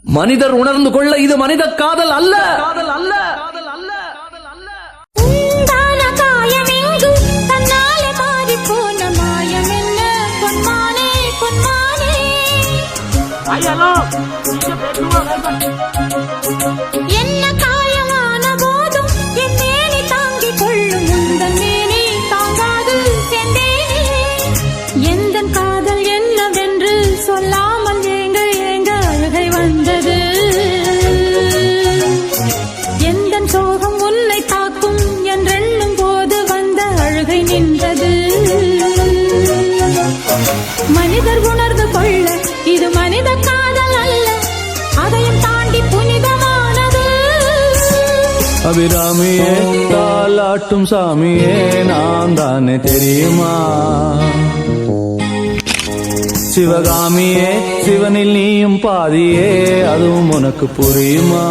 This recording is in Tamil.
மனிதர் உணர்ந்து கொள்ள இது மனித காதல் அல்ல. உண்டான காயமெங்கு தன்னாலே மாறி போன மாயம் என்ன பொன்மானே பொன்மானே. என்ன காயமான போதும் என் மேனி தாங்கிக் கொள்ளும் உந்தன் மேனி தாங்காது சென்றேனே. எந்தன் காதல் என்னவென்று சொல்லாமல் ஏங்க ஏங்க அழுகை வந்தது. எந்தன் சோகம் உன்னை தாக்கும் என்றெண்ணும் போது வந்த அழுகை நின்றது. மனிதர் உணர்ந்து கொள்ள இது மனித காதல் அல்ல, அதையும் தாண்டி புனிதமானது. அபிராமியே தாலாட்டும் சாமியே நான் தானே தெரியுமா? சிவகாமியே சிவனில் நீயும் பாதியே அதுவும் உனக்கு புரியுமா?